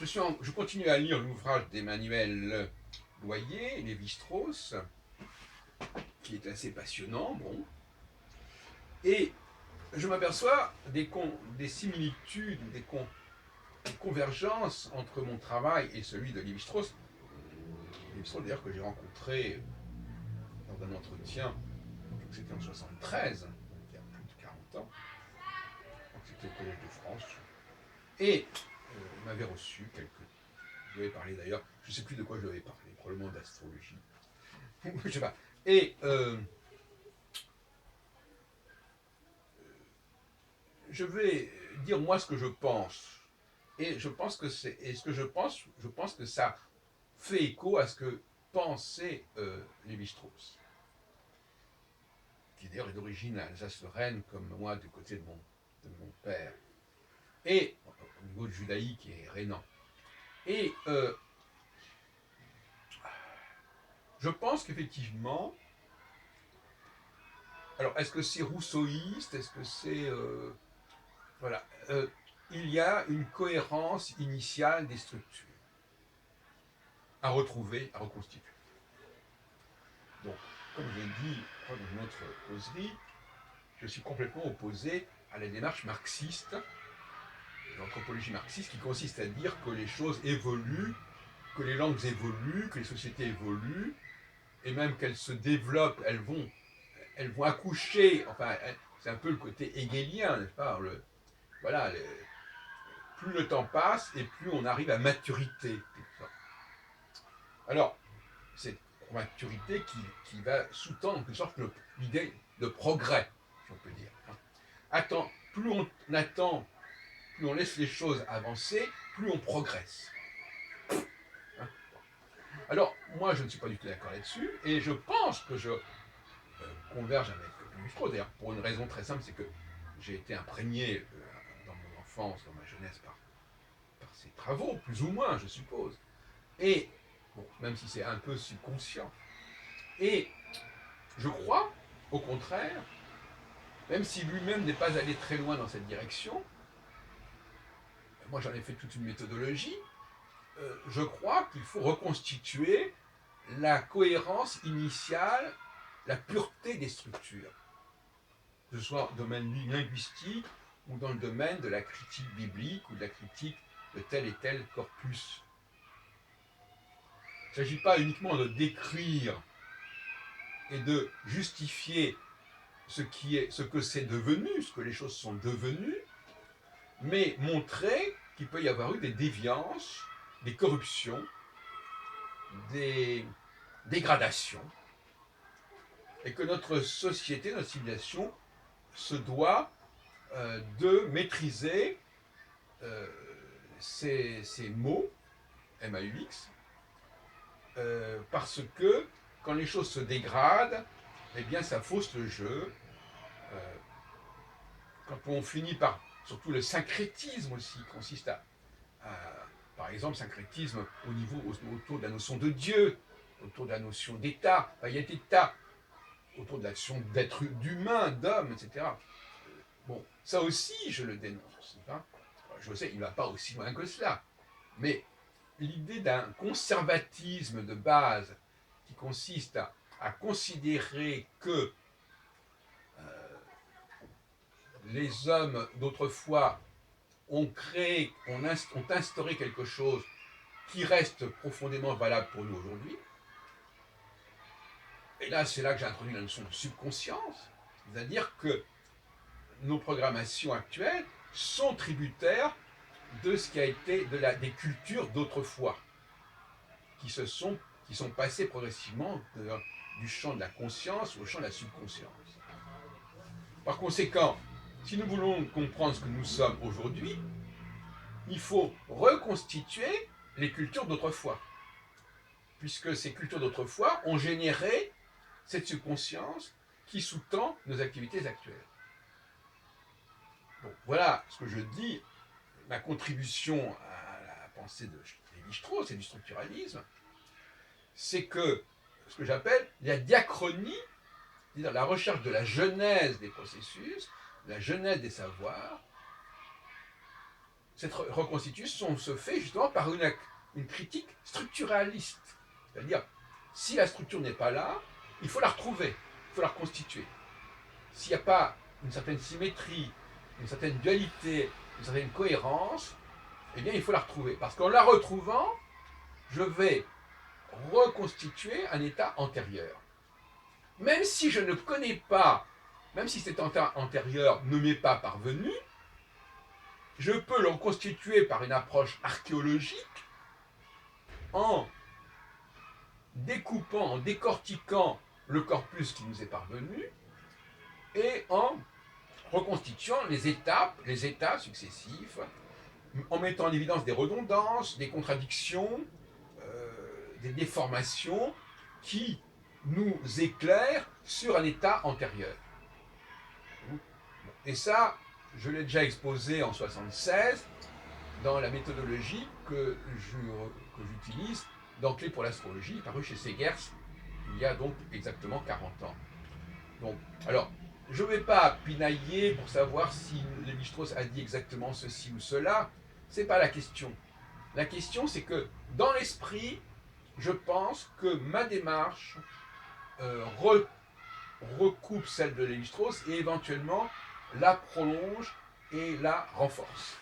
je continue à lire l'ouvrage d'Emmanuel Loyer, Lévi-Strauss, qui est assez passionnant, bon, et je m'aperçois des similitudes, des convergences entre mon travail et celui de Lévi-Strauss. Lévi-Strauss, d'ailleurs, que j'ai rencontré dans un entretien, c'était en 73, donc il y a plus de 40 ans, donc c'était au Collège de France, et il m'avait reçu je lui avais parlé d'ailleurs, je ne sais plus de quoi je lui avais parlé, probablement d'astrologie, je sais pas, et je vais dire moi ce que je pense, et je pense que c'est, et ce que je pense que ça fait écho à ce que pensait Lévi-Strauss, qui d'ailleurs est d'origine alsace-lorraine, comme moi du côté de mon père, et au niveau judaïque et rhénan. Et je pense qu'effectivement, alors est-ce que c'est rousseauiste, est-ce que c'est... voilà, il y a une cohérence initiale des structures à retrouver, à reconstituer. Donc, comme je l'ai dit dans une autre causerie, je suis complètement opposé à la démarche marxiste, l'anthropologie marxiste, qui consiste à dire que les choses évoluent, que les langues évoluent, que les sociétés évoluent, et même qu'elles se développent, elles vont accoucher, enfin, c'est un peu le côté hegelien, n'est-ce pas, voilà, plus le temps passe et plus on arrive à maturité. Alors, cette maturité qui va sous-tendre en quelque sorte l'idée de progrès, si on peut dire. Plus on attend, plus on laisse les choses avancer, plus on progresse. Alors, moi, je ne suis pas du tout d'accord là-dessus, et je pense que je converge avec Lévi-Strauss, d'ailleurs, pour une raison très simple, c'est que j'ai été imprégné dans mon enfance, dans ma jeunesse, par ses travaux, plus ou moins, je suppose. Et, bon, même si c'est un peu subconscient. Et je crois, au contraire, même si lui-même n'est pas allé très loin dans cette direction, moi j'en ai fait toute une méthodologie, je crois qu'il faut reconstituer la cohérence initiale, la pureté des structures, que ce soit dans le domaine linguistique ou dans le domaine de la critique biblique ou de la critique de tel et tel corpus. Il ne s'agit pas uniquement de décrire et de justifier ce que c'est devenu, ce que les choses sont devenues, mais montrer qu'il peut y avoir eu des déviances, des corruptions, des dégradations, et que notre société, notre civilisation se doit de maîtriser ces mots, M-A-U-X, parce que quand les choses se dégradent, eh bien ça fausse le jeu. Euh, Quand on finit par, surtout le syncrétisme aussi, consiste par exemple, syncrétisme autour de la notion de Dieu, autour de la notion d'État. Enfin, il y a des tas autour de l'action d'être d'humain, d'homme, etc. Bon, ça aussi, je le dénonce. Hein. Je sais, il ne va pas aussi loin que cela. Mais l'idée d'un conservatisme de base qui consiste à considérer que les hommes d'autrefois ont instauré quelque chose qui reste profondément valable pour nous aujourd'hui. Et là, c'est là que j'ai introduit la notion de subconscience, c'est-à-dire que nos programmations actuelles sont tributaires de ce qui a été des cultures d'autrefois, qui sont passées progressivement du champ de la conscience au champ de la subconscience. Par conséquent, si nous voulons comprendre ce que nous sommes aujourd'hui, il faut reconstituer les cultures d'autrefois, puisque ces cultures d'autrefois ont généré cette subconscience qui sous-tend nos activités actuelles. Bon, voilà ce que je dis, ma contribution à la pensée de Lévi-Strauss et du structuralisme, c'est que ce que j'appelle la diachronie, c'est-à-dire la recherche de la genèse des processus, la genèse des savoirs, cette reconstitution se fait justement par une critique structuraliste. C'est-à-dire, si la structure n'est pas là, il faut la retrouver, il faut la reconstituer. S'il n'y a pas une certaine symétrie, une certaine dualité, une certaine cohérence, eh bien il faut la retrouver. Parce qu'en la retrouvant, je vais reconstituer un état antérieur. Même si je ne connais pas, même si cet état antérieur ne m'est pas parvenu, je peux le reconstituer par une approche archéologique en découpant, en décortiquant le corpus qui nous est parvenu et en reconstituant les états successifs, en mettant en évidence des redondances, des contradictions, des déformations qui nous éclairent sur un état antérieur. Et ça, je l'ai déjà exposé en 1976 dans la méthodologie que j'utilise dans Clés pour l'astrologie, paru chez Segers il y a donc exactement 40 ans. Donc, alors, je ne vais pas pinailler pour savoir si Lévi-Strauss a dit exactement ceci ou cela, c'est pas la question. La question, c'est que dans l'esprit, je pense que ma démarche recoupe celle de Lévi-Strauss et éventuellement la prolonge et la renforce.